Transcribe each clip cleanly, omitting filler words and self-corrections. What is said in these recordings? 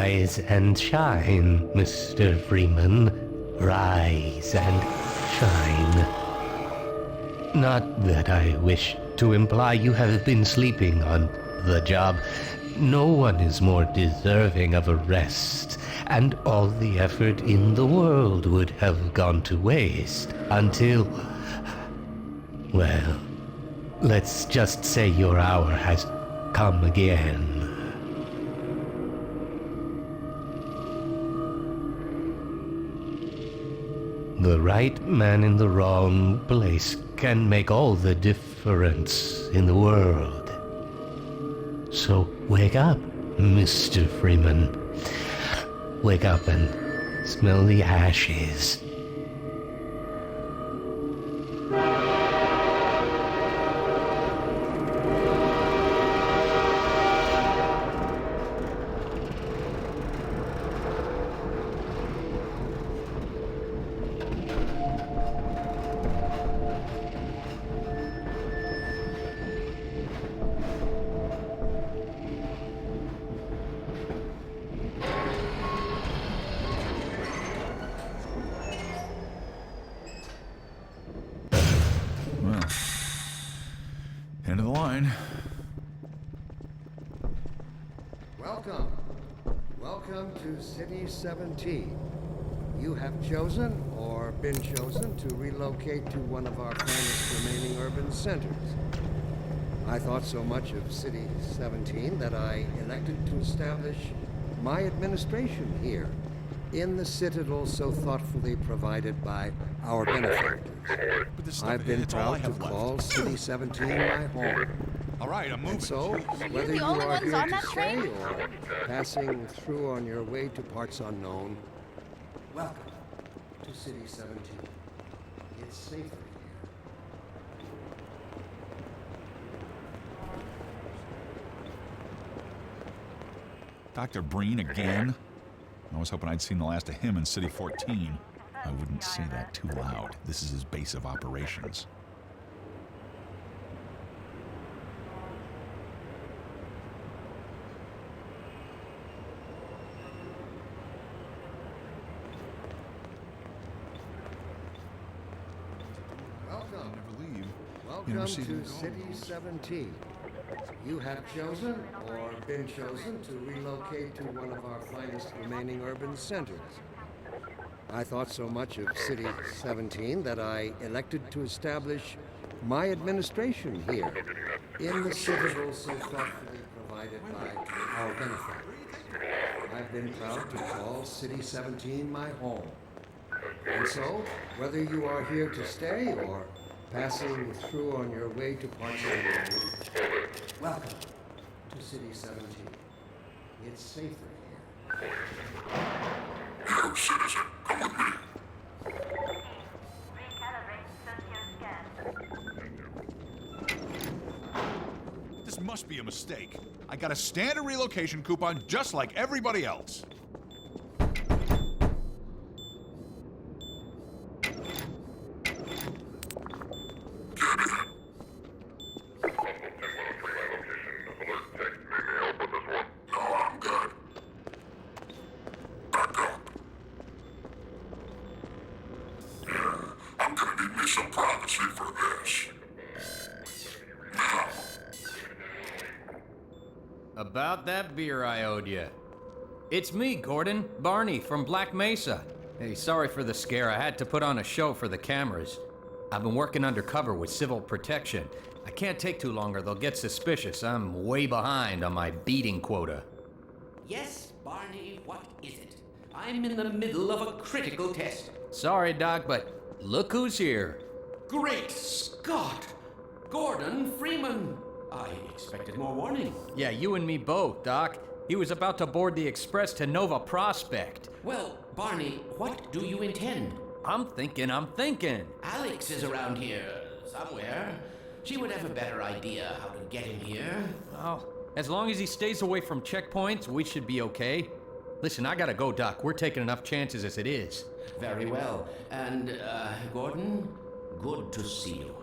Rise and shine, Mr. Freeman. Rise and shine. Not that I wish to imply you have been sleeping on the job. No one is more deserving of a rest, and all the effort in the world would have gone to waste until... well, let's just say your hour has come again. The right man in the wrong place can make all the difference in the world. So wake up, Mr. Freeman. Wake up and smell the ashes. End of the line. Welcome to City 17. You have chosen, or been chosen, to relocate to one of our finest remaining urban centers. I thought so much of City 17 that I elected to establish my administration here, in the citadel so thoughtfully provided by our benefactors. I've been proud to call City 17 my home. All right, I'm moving. And so, whether you are here to stay or passing through on your way to parts unknown, welcome to City 17. It's safer here. Dr. Breen again? I was hoping I'd seen the last of him in City 14. I wouldn't say that too loud. This is his base of operations. Welcome to City 17. You have chosen, or been chosen, to relocate to one of our finest remaining urban centers. I thought so much of City 17 that I elected to establish my administration here, in the citadel so thoughtfully provided by our benefactors. I've been proud to call City 17 my home. And so, whether you are here to stay or passing through on your way to parts unknown, welcome to City 17. It's safer here. Yo, citizen, come with me. This must be a mistake. I got a standard relocation coupon just like everybody else. Some privacy for this. Now. About that beer I owed you. It's me, Gordon, Barney from Black Mesa. Hey, sorry for the scare. I had to put on a show for the cameras. I've been working undercover with civil protection. I can't take too long or they'll get suspicious. I'm way behind on my beating quota. Yes, Barney, what is it? I'm in the middle of a critical test. Sorry, Doc, but look who's here. Great Scott! Gordon Freeman! I expected more warning. Yeah, you and me both, Doc. He was about to board the express to Nova Prospect. Well, Barney, what do you intend? I'm thinking. Alex is around here somewhere. She would have a better idea how to get him here. Well, as long as he stays away from checkpoints, we should be okay. Listen, I gotta go, Doc. We're taking enough chances as it is. Very well. And, Gordon, good to see you.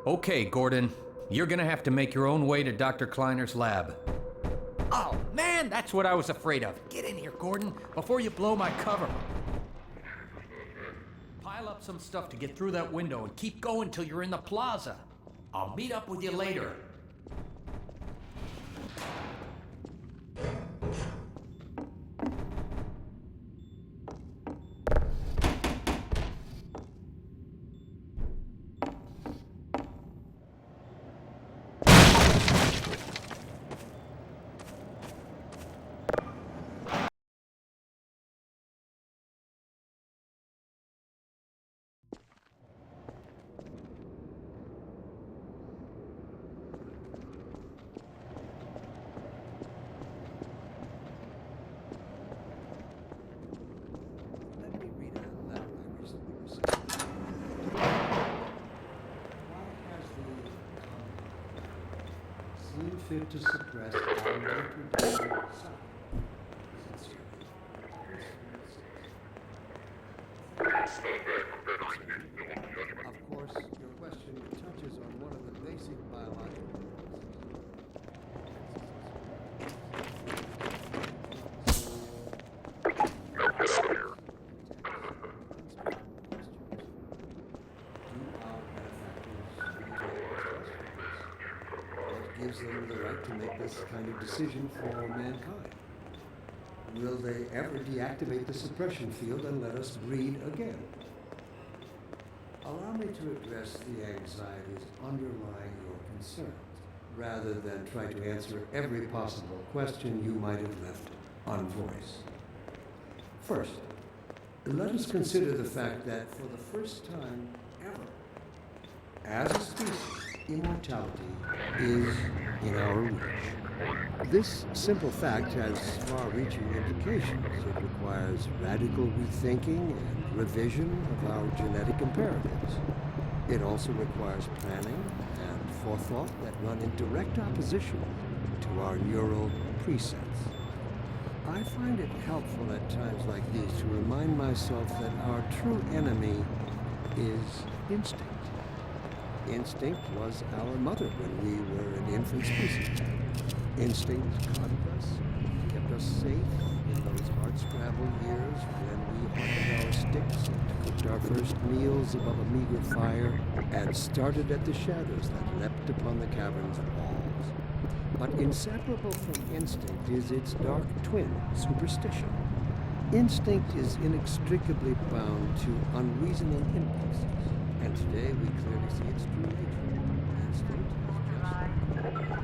Okay, Gordon. You're gonna have to make your own way to Dr. Kleiner's lab. Oh, man, that's what I was afraid of. Get in here Gordon, before you blow my cover. Pile up some stuff to get through that window and keep going till you're in the plaza. I'll meet up with you later. Let me read a letter I recently received. Why has the seen fit to suppress our reproduction side? Sincerely. Of course, your question touches on one of the basic biological What gives them the right to make this kind of decision for mankind? Will they ever deactivate the suppression field and let us breed again? Allow me to address the anxieties underlying your concerns, rather than try to answer every possible question you might have left unvoiced. First, let us consider the fact that for the first time ever, as a species, immortality is in our reach. This simple fact has far-reaching implications. It requires radical rethinking and revision of our genetic imperatives. It also requires planning and forethought that run in direct opposition to our neural precepts. I find it helpful at times like these to remind myself that our true enemy is instinct. Instinct was our mother when we were an infant species. Instinct guarded us, kept us safe in those hard-scrambled years when we hardened our sticks and cooked our first meals above a meager fire and started at the shadows that leapt upon the cavern's walls. But inseparable from instinct is its dark twin, superstition. Instinct is inextricably bound to unreasoning impulses, and today we clearly see it's truly true. Instinct is just...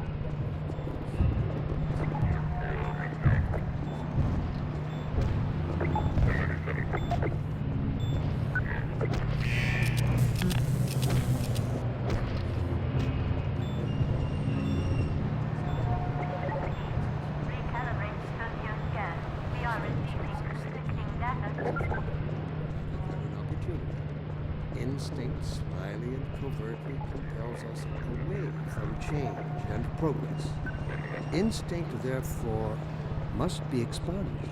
Recalibrate Tokyo scan. We are receiving conflicting data. an opportunity. Instinct slyly and covertly compels us away from change and progress. Instinct, therefore, must be expunged.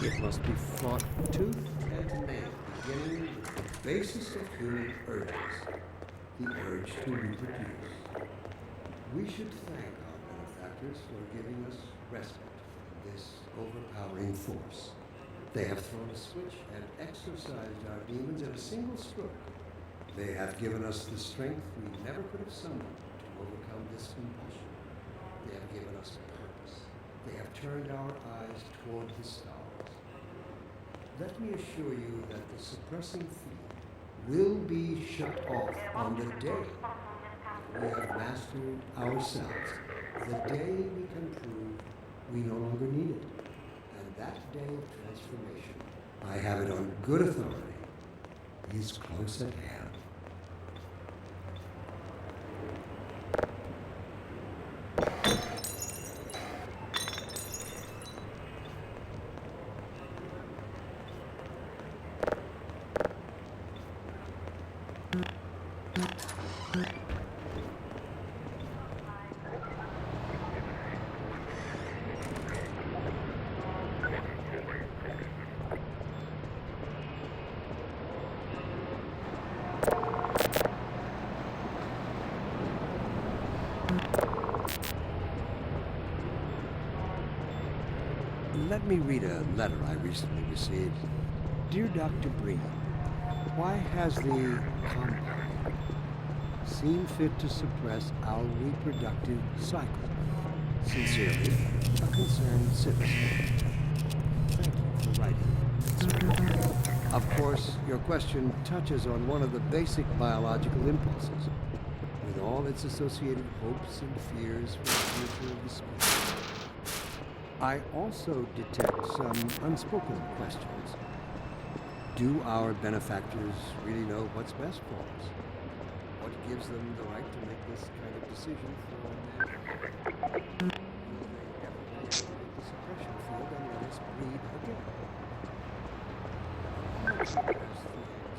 It must be fought tooth and nail, beginning with the basis of human urges, the urge to reproduce. We should thank our benefactors for giving us respite from this overpowering force. They have thrown a switch and exorcised our demons at a single stroke. They have given us the strength we never could have summoned to overcome this compulsion. They have given us purpose. They have turned our eyes toward the stars. Let me assure you that the suppressing field will be shut off on the day we have mastered ourselves, the day we can prove we no longer need it. And that day of transformation, I have it on good authority, is close at hand. Let me read a letter I recently received. Dear Dr. Breen, why has the compound seen fit to suppress our reproductive cycle? Sincerely, a concerned citizen. Thank you for writing. Of course, your question touches on one of the basic biological impulses, with all its associated hopes and fears for the future of the species. I also detect some unspoken questions. Do our benefactors really know what's best for us? What gives them the right to make this kind of decision for mankind? Will they ever be able to hit the suppression field and let us breed again? How much of those things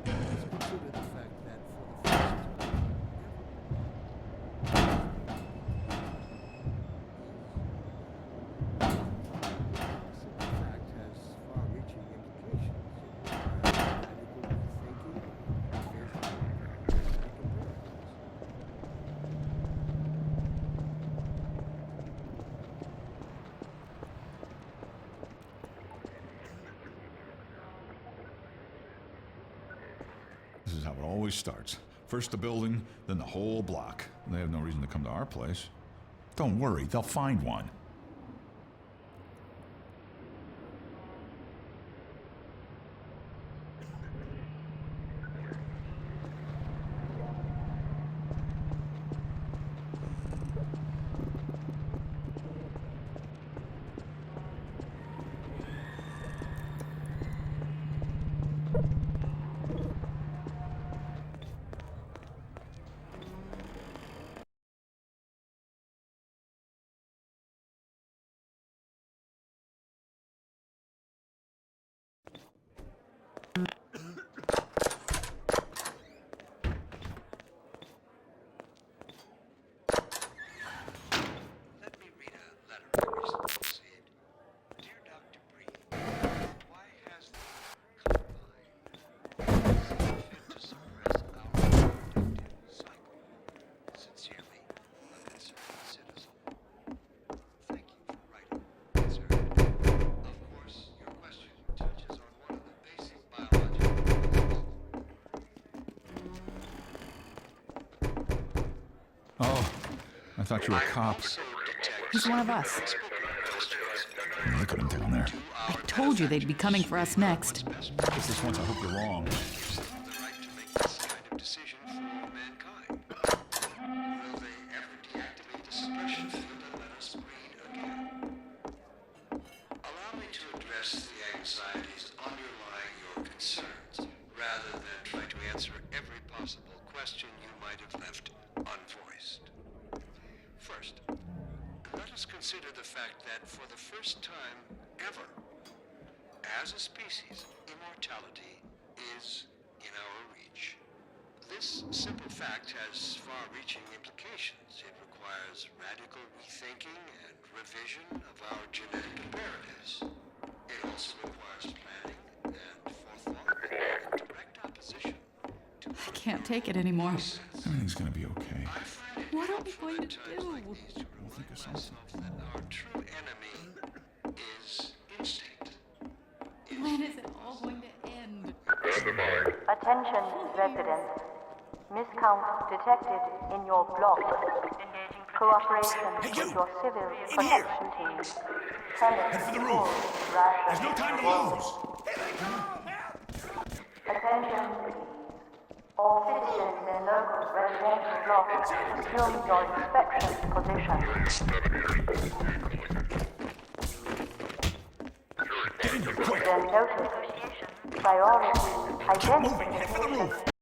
Let's consider the fact that for the first time fact has far-reaching implications. It requires radical rethinking and revision of our genetic imperatives. This is how it always starts. First the building, then the whole block. They have no reason to come to our place. Don't worry, they'll find one. Let me read a letter I recently received. Dear Dr. Breen, why has the combine seen fit to suppress our reproductive cycle? Sincerely, a concerned citizen. Thank you for writing, sir. Of course, your question touches on one of the basic biological principles. Oh, I thought you were a cop. He's one of us. Look at him down there. I told you they'd be coming for us next. Just this once, I hope you're wrong. The right to make this kind of decision for mankind. Will they ever deactivate the suppression field and let us breed again? Allow me to address the anxieties underlying your concerns, rather than try to answer every possible question you might have left unvoiced. First, let us consider the fact that for the first time ever, as a species, immortality is in our reach. This simple fact has far-reaching implications. It requires radical rethinking and revision of our genetic imperatives. It also requires planning and forethought and direct opposition to I can't take it anymore. Everything's gonna be okay. I find it What are we helpful going at to times do? like these to think of remind myself that our true enemy is instinct. When is it all going to end? Attention, residents. Miscount detected in your block. Cooperation with your civil protection team. Head for the roof. There's no time to lose. Attention, please. All citizens in local residential blocks assume your inspection position. Then notice priority identification.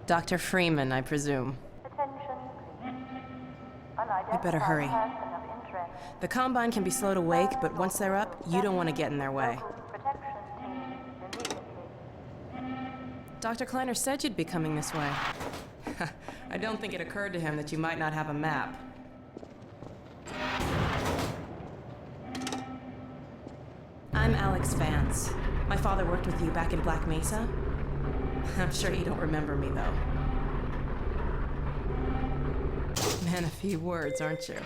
Dr. Freeman, I presume. Attention, please. You better hurry. Person of interest. The Combine can be slow to wake, but once they're up, you don't want to get in their way. Protection team immediately. Dr. Kleiner said you'd be coming this way. I don't think it occurred to him that you might not have a map. I'm Alex Vance. My father worked with you back in Black Mesa. I'm sure you don't remember me, though. Man, a few words, aren't you?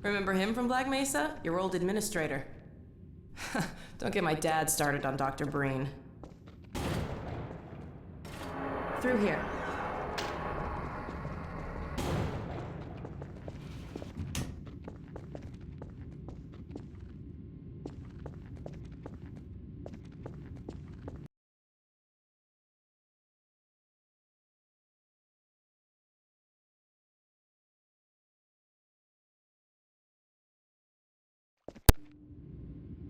Remember him from Black Mesa? Your old administrator. Don't get my dad started on Dr. Breen. Through here.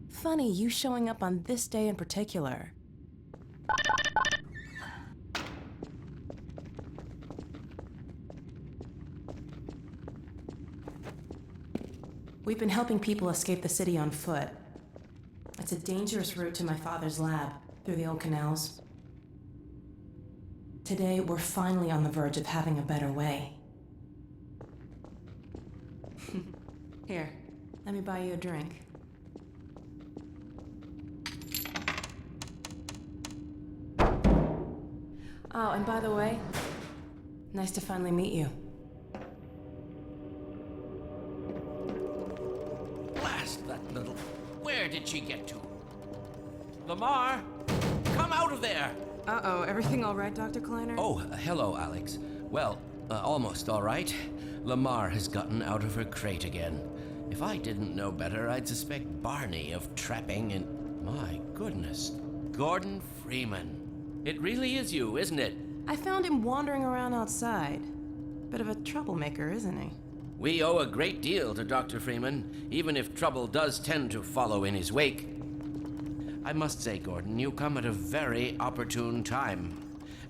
Funny, you showing up on this day in particular. We've been helping people escape the city on foot. It's a dangerous route to my father's lab, through the old canals. Today, we're finally on the verge of having a better way. Here, let me buy you a drink. Oh, and by the way, nice to finally meet you. Blast that little... Where did she get to? Lamar, come out of there! Uh-oh, everything all right, Dr. Kleiner? Oh, hello, Alex. Well, almost all right. Lamar has gotten out of her crate again. If I didn't know better, I'd suspect Barney of trapping and... My goodness, Gordon Freeman. It really is you, isn't it? I found him wandering around outside. Bit of a troublemaker, isn't he? We owe a great deal to Dr. Freeman, even if trouble does tend to follow in his wake. I must say, Gordon, you come at a very opportune time.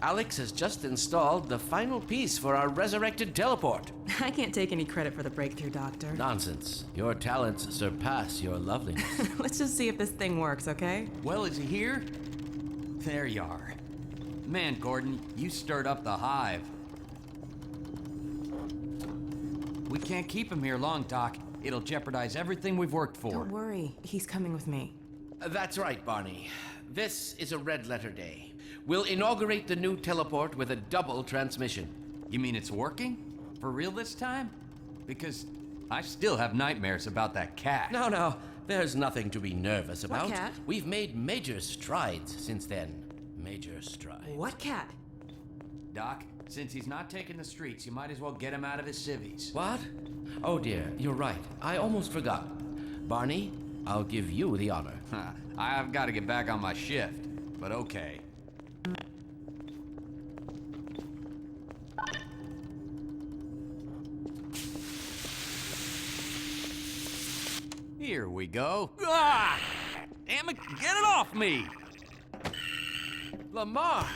Alex has just installed the final piece for our resurrected teleport. I can't take any credit for the breakthrough, Doctor. Nonsense. Your talents surpass your loveliness. Let's just see if this thing works, okay? Well, is he here? There you are. Man, Gordon, you stirred up the hive. We can't keep him here long, Doc. It'll jeopardize everything we've worked for. Don't worry, he's coming with me. That's right, Barney. This is a red letter day. We'll inaugurate the new teleport with a double transmission. You mean it's working? For real this time? Because I still have nightmares about that cat. No, there's nothing to be nervous about. What cat? We've made major strides since then. Major strides. What cat? Doc, since he's not taking the streets, you might as well get him out of his civvies. What? Oh dear, you're right. I almost forgot. Barney, I'll give you the honor. I've got to get back on my shift, but okay. Here we go. Ah! Damn it, get it off me! Lamar,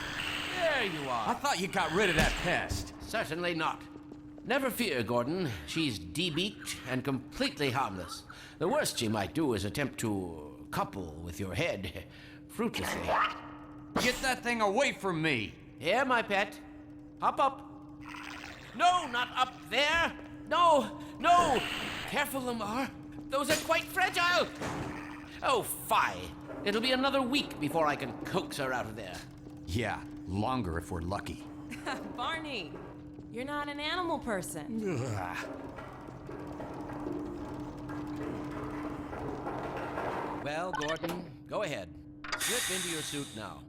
there you I are. thought you got rid of that pest. Certainly not. Never fear, Gordon. She's debeaked and completely harmless. The worst she might do is attempt to couple with your head, fruitlessly. Get that thing away from me! Here, my pet. Hop up. No, not up there. No. Careful, Lamar. Those are quite fragile. Oh, fie. It'll be another week before I can coax her out of there. Yeah, longer if we're lucky. Barney, you're not an animal person. Well, Gordon, go ahead. Slip into your suit now.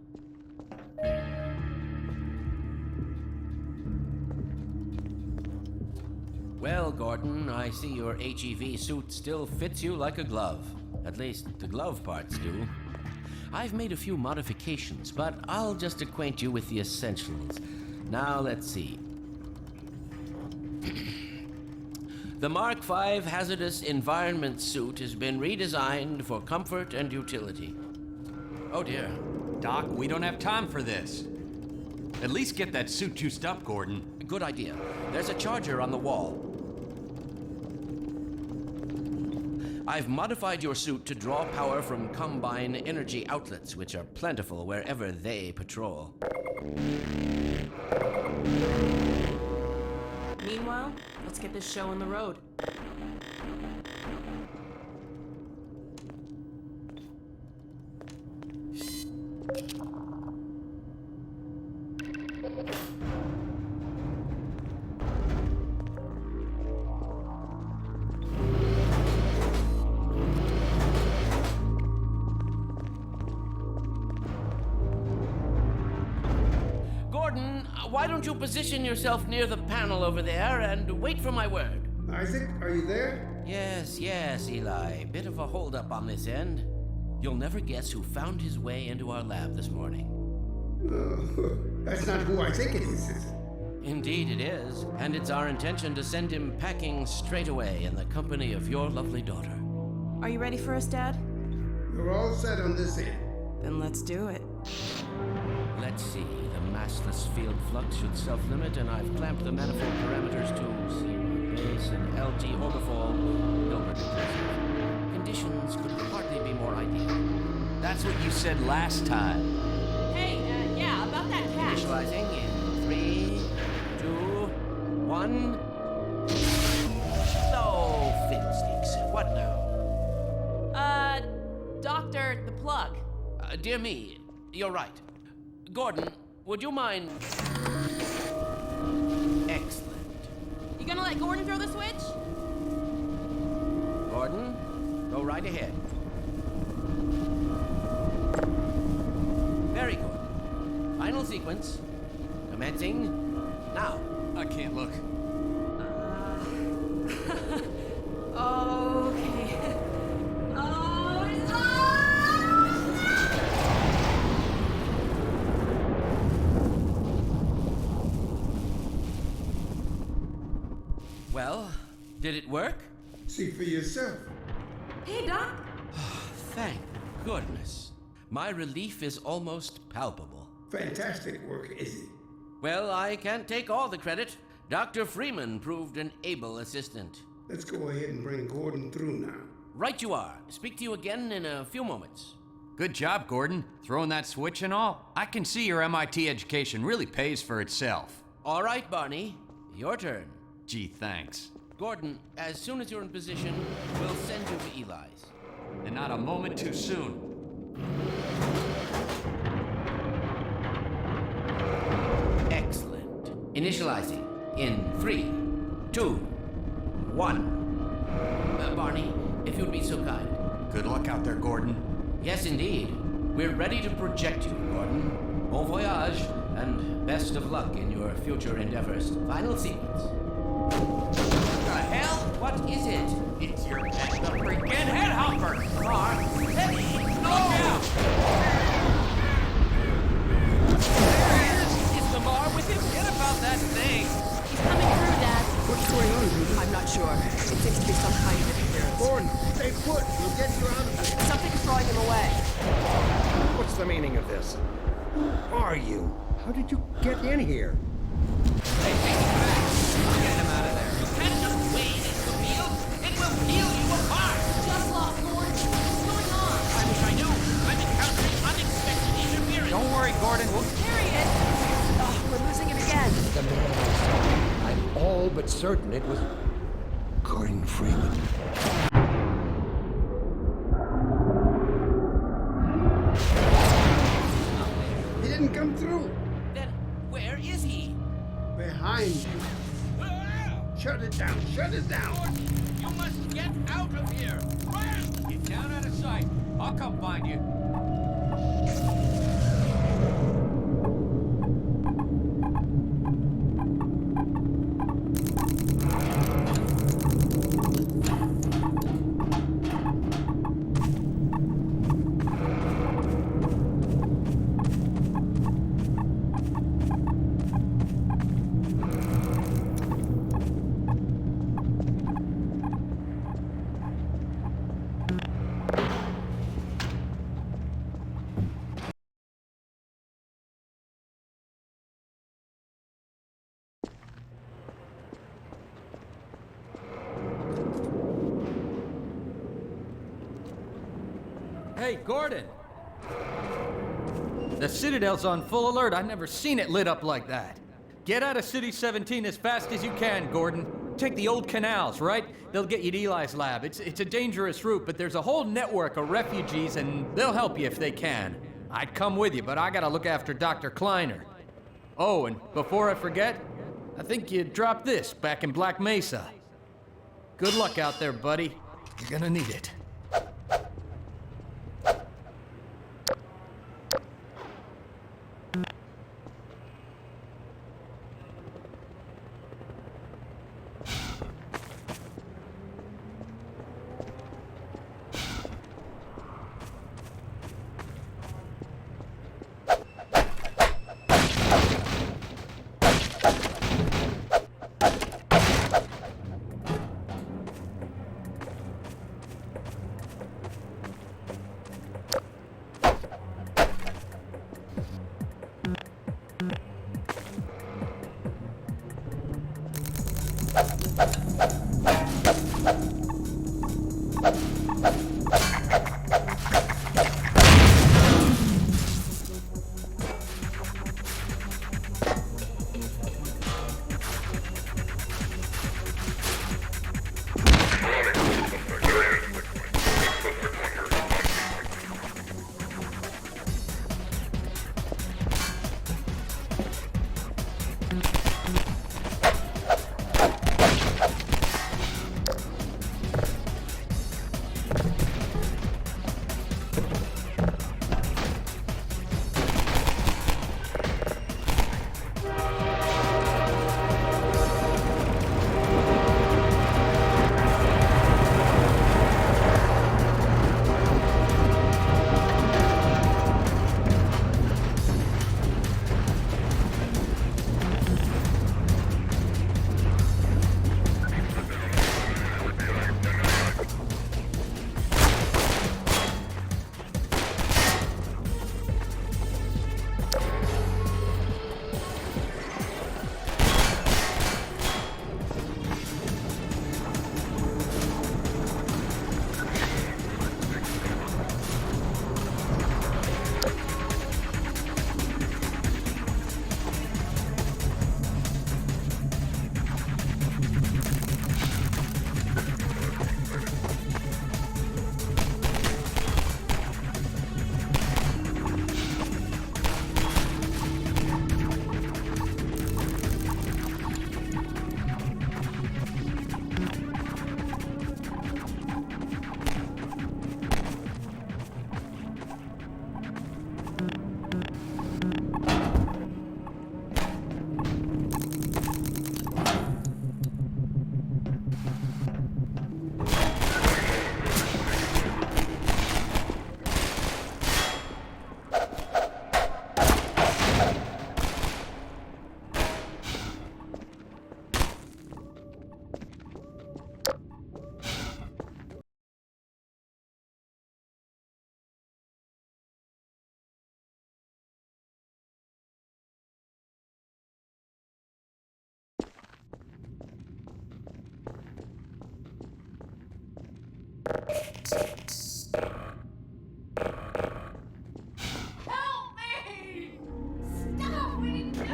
Well, Gordon, I see your HEV suit still fits you like a glove. At least, the glove parts do. I've made a few modifications, but I'll just acquaint you with the essentials. Now, let's see. The Mark V hazardous environment suit has been redesigned for comfort and utility. Oh dear. Doc, we don't have time for this. At least get that suit juiced up, Gordon. Good idea. There's a charger on the wall. I've modified your suit to draw power from Combine energy outlets, which are plentiful wherever they patrol. Meanwhile, let's get this show on the road. Gordon, why don't you position yourself near the panel over there and wait for my word? Isaac, are you there? Yes, Eli. Bit of a holdup on this end. You'll never guess who found his way into our lab this morning. That's not who I think it is. Indeed it is, and it's our intention to send him packing straight away in the company of your lovely daughter. Are you ready for us, Dad? We're all set on this end. Then let's do it. Let's see, the massless field flux should self-limit, and I've clamped the manifold parameters to C base and LG orbifol Hilbert inclusive. Conditions could hardly be more ideal. That's what you said last time. Hey, yeah, about that cash. Initializing in 3, 2, 1. Oh, fiddlesticks. What now? Doctor, the plug. Dear me, you're right. Gordon, would you mind? Excellent. You gonna let Gordon throw the switch? Gordon, go right ahead. Very good. Final sequence. Commencing now. I can't look. Okay. Well, did it work? See for yourself. Hey, Doc. Thank goodness. My relief is almost palpable. Fantastic work, Izzy. Well, I can't take all the credit. Dr. Freeman proved an able assistant. Let's go ahead and bring Gordon through now. Right you are. Speak to you again in a few moments. Good job, Gordon. Throwing that switch and all. I can see your MIT education really pays for itself. All right, Barney. Your turn. Gee, thanks. Gordon, as soon as you're in position, we'll send you to Eli's. And not a moment too soon. Excellent. Initializing in 3, 2, 1. Barney, if you'd be so kind. Good luck out there, Gordon. Yes, indeed. We're ready to project you, Gordon. Bon voyage, and best of luck in your future endeavors. Final sequence. The hell? What is it? It's your head, the freaking headhopper! Car, heavy, look out! There he is! Is Lamar with him? Get about that thing! He's coming through, Dad. What's going on, Ruby? I'm not sure. It seems to be some kind of interference. Gordon, stay put. We'll get you out of this. Something's drawing him away. What's the meaning of this? Who are you? How did you get in here? Hey, take it back! Get him out of there. You can't just wade into the field. It will peel you apart! Just lost Gordon. What's going on? I wish I knew. I'm encountering unexpected interference. Don't worry, Gordon. There he is. Oh, we're losing him again. The man I saw. I'm all but certain it was Gordon Freeman. He didn't come through. Then where is he? Behind you. Shut it down. Shut it down. You must get out of here. Run! Get down out of sight. I'll come find you. Hey, Gordon! The Citadel's on full alert. I've never seen it lit up like that. Get out of City 17 as fast as you can, Gordon. Take the old canals, right? They'll get you to Eli's lab. It's a dangerous route, but there's a whole network of refugees, and they'll help you if they can. I'd come with you, but I gotta look after Dr. Kleiner. Oh, and before I forget, I think you dropped this back in Black Mesa. Good luck out there, buddy. You're gonna need it. Help me! Stop! We need to do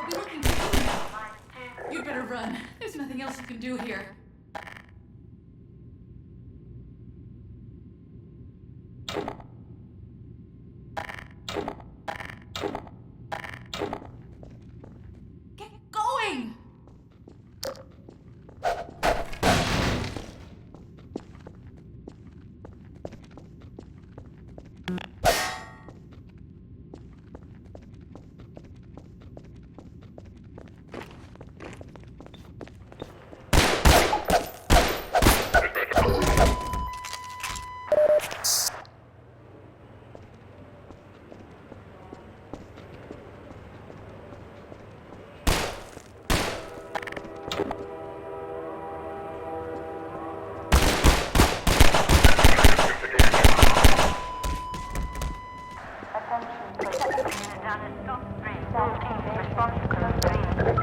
They'll be looking for you. You'd better run. There's nothing else you can do here. Get going! Attention, protection. Response to code 3.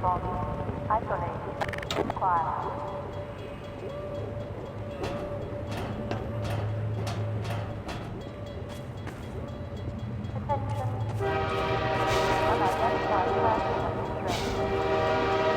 Response. Isolate. Inquire. Attention. Unidentified person of interest.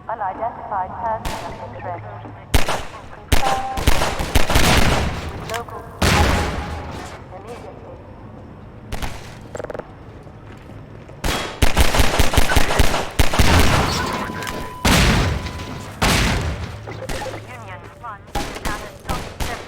Unidentified person of interest. Confirmed. Local immediately. Union 1, status top 7.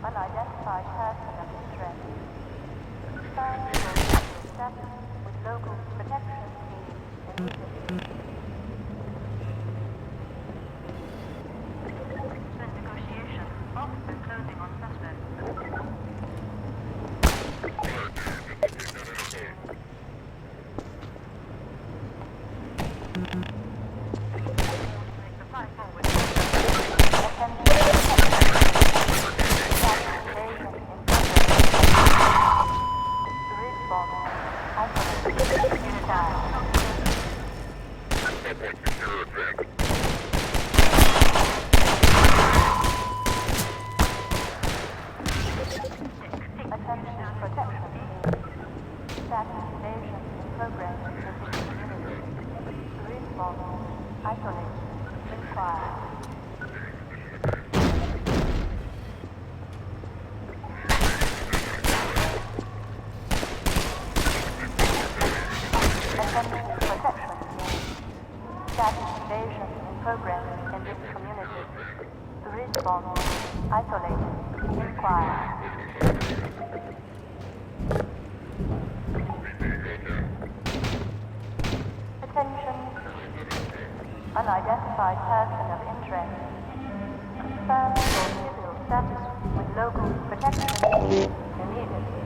Unidentified person of interest. Confirmed status with local protection team immediately. Negotiation. Officer closing on suspect. Supply forward. Unidentified person of interest. Confirm your civil status with local protection immediately.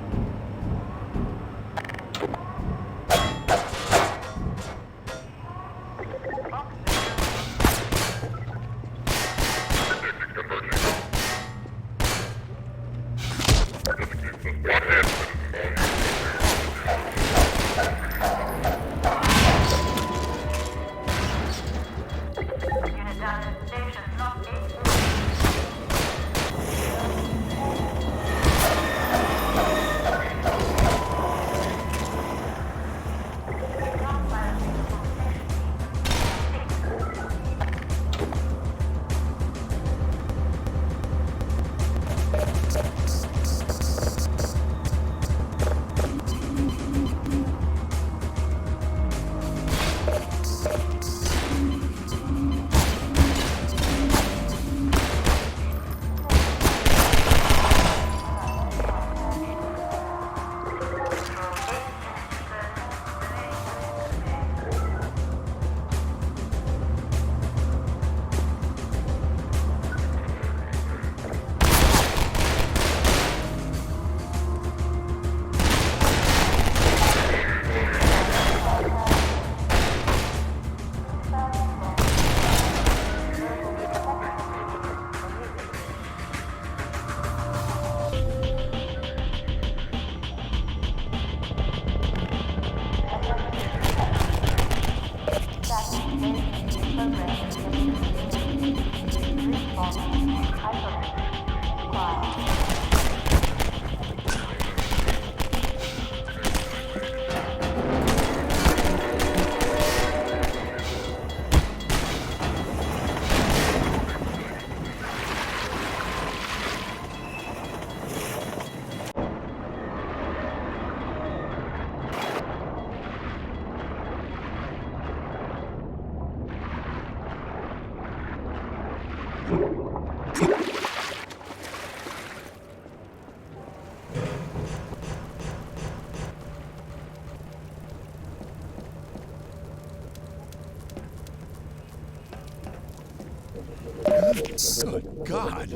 Good God.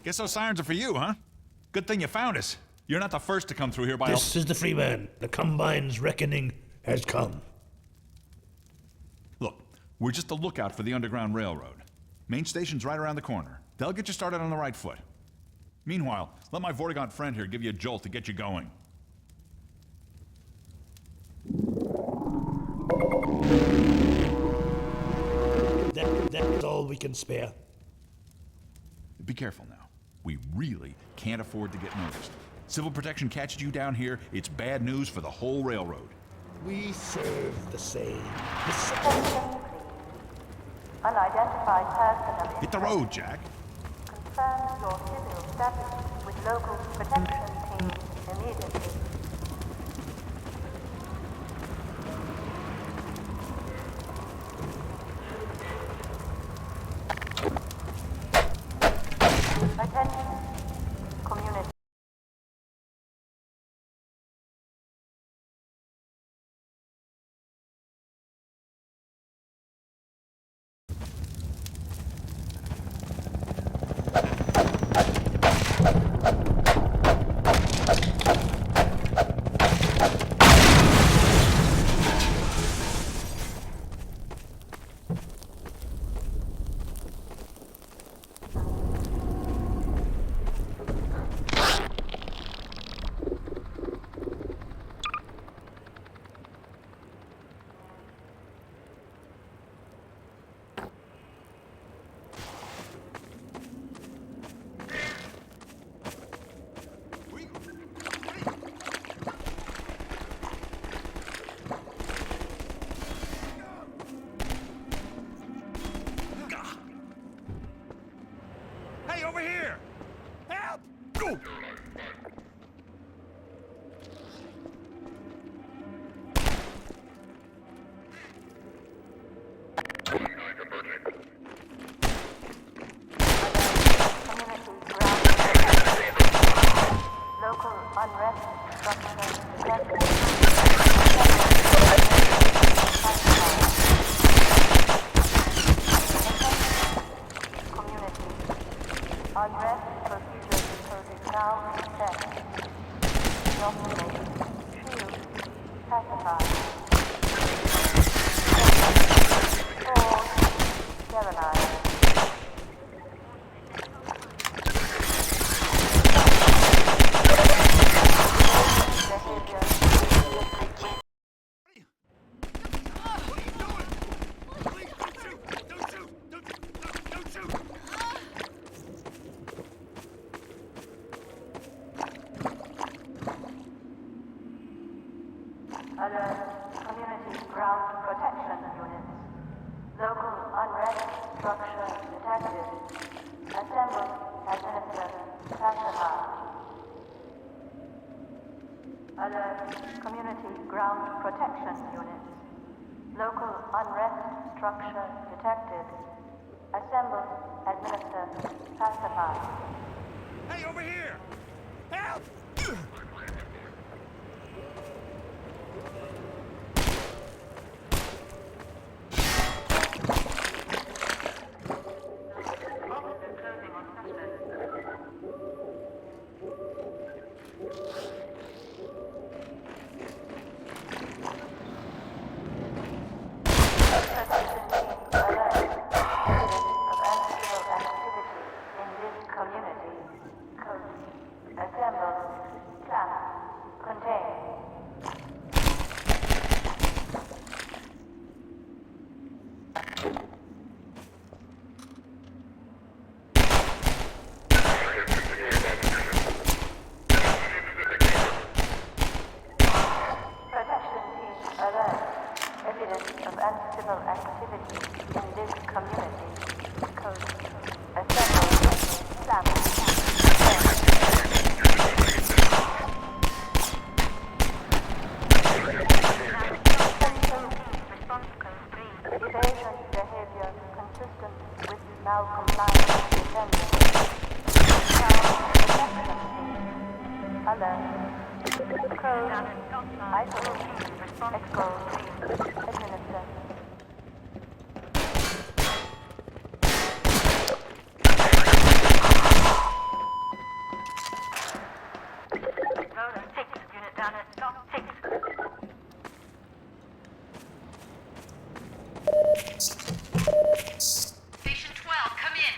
Guess those sirens are for you, huh? Good thing you found us. You're not the first to come through here by... This is the Freeman. The Combine's reckoning has come. Look, we're just a lookout for the Underground Railroad. Main station's right around the corner. They'll get you started on the right foot. Meanwhile, let my Vortigaunt friend here give you a jolt to get you going. That's all we can spare. Be careful now. We really can't afford to get noticed. Civil protection catches you down here, it's bad news for the whole railroad. We serve the same. Unidentified personnel. Hit the road, Jack. Confirm your civil status with local protection team immediately. Attention, community. Hey, over here! Help! Go! Local unrest structure detected. Community. Unrest procedures code now in effect. Inoculate. Shield. Pacify. Or sterilize. Alert, community ground protection units. Local unrest structure detected. Assemble, administer, pacify. Alert, community ground protection units. Local unrest structure detected. Assemble, administer, pacify. Hey, over here! Help! Assemble, plan. Protection team alert. Evidence of uncivil activity in this community. Code. Assemble. Sample. Evasion behavior consistent with non-compliance defenders. Protection team. Alert. Code. Isolate. Expose. Administer. Roller 6, unit down at Block 6. Station 12, come in.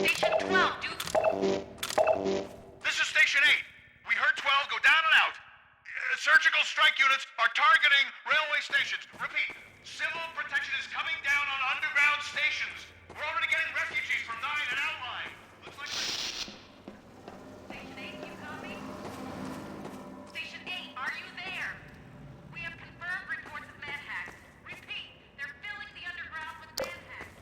Station 12, This is Station 8. We heard 12 go down and out. Surgical strike units are targeting railway stations. Repeat, civil protection is coming down on underground stations. We're already getting refugees from 9 and outline. Looks like Station 8, you copy? Station 8, are you there? We have confirmed reports of manhacks. Repeat, they're filling the underground with manhacks.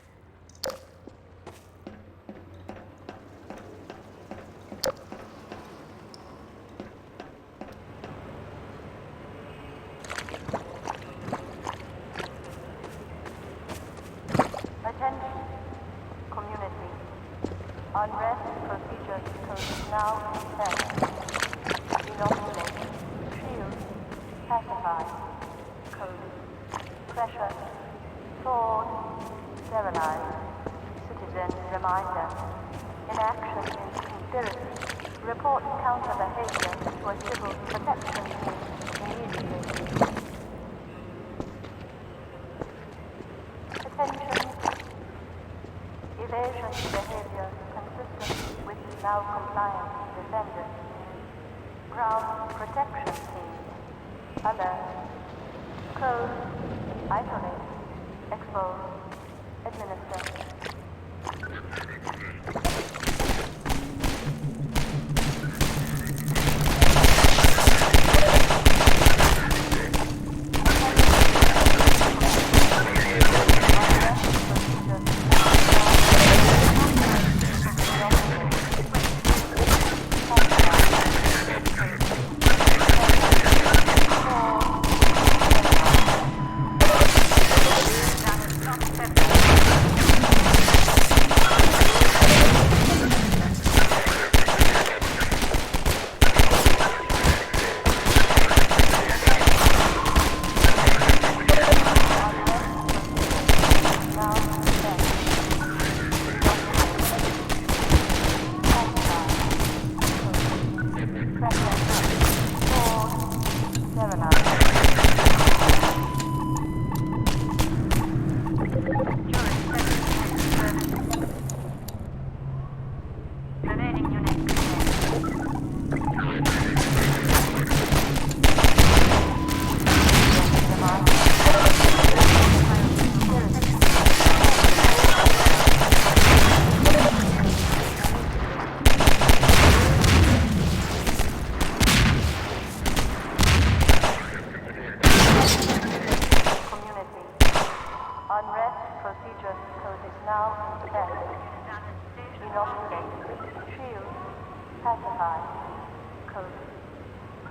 Attention, community. Unrest procedure code is now in effect. Inoculate, shield, pacify, code, pressure, sword, sterilize. Citizen reminder. Inaction in conspiracy. Report counter behavior to a civil protection team immediately. Attention. Evasion behavior consistent with non-compliance defenders. Ground protection team. Alert. Code. Isolate. Expose. Administer.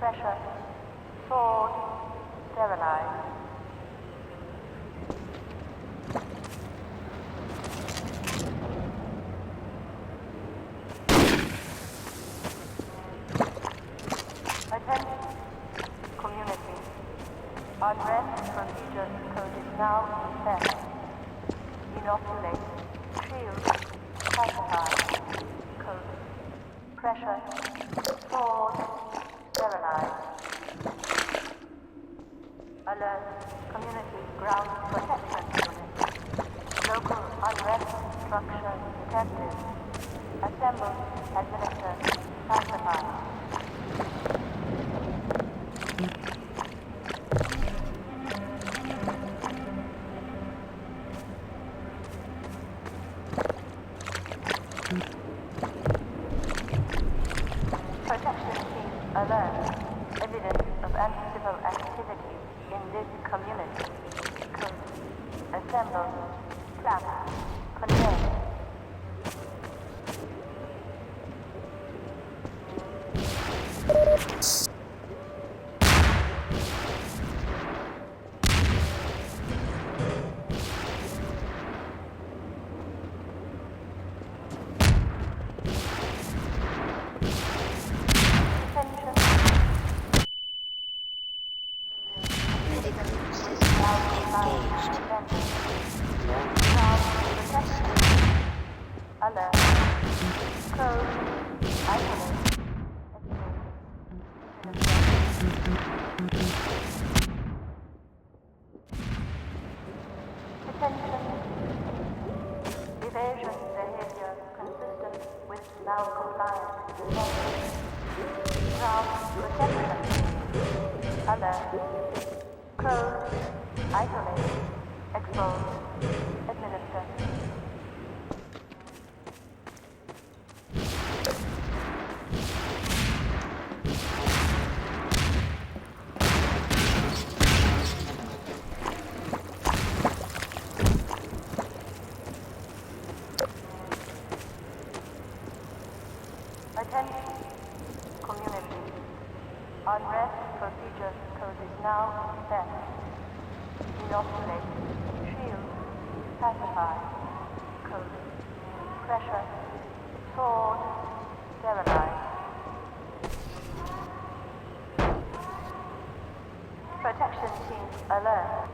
Pressure. Sword. Sterilize. Attention. Community. Unrest procedure code is now in effect. Inoculate. Shield. Pacify. Code. Pressure. Sword. Sterilize. Alert. Community ground protection unit. Local unrest structure detected. Assemble. Administer. Pacify. lost. Alert. Code. Isolate. Attention. Evasion behavior consistent with non-compliance. Ground protection. Alert. Close. Isolate. Expose. Administer. Attention, community. Unrest procedure code is now set. Inoculate, shield, pacify, code, pressure, sword, sterilize. Protection team alert.